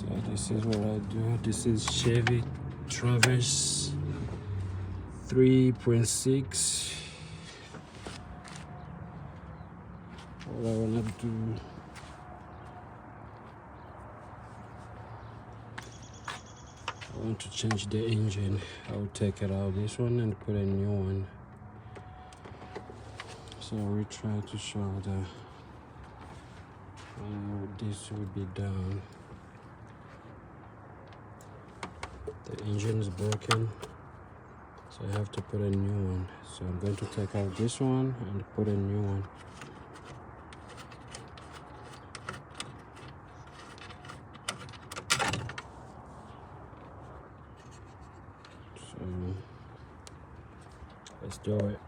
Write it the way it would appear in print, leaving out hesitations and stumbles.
So this is what I do. This is Chevy Traverse 3.6. What I wanna do, I want to change the engine. I'll take it out this one and put a new one. So we try to show that this will be done. The engine is broken, so I have to put a new one. So I'm going to take out this one and put a new one. So let's do it.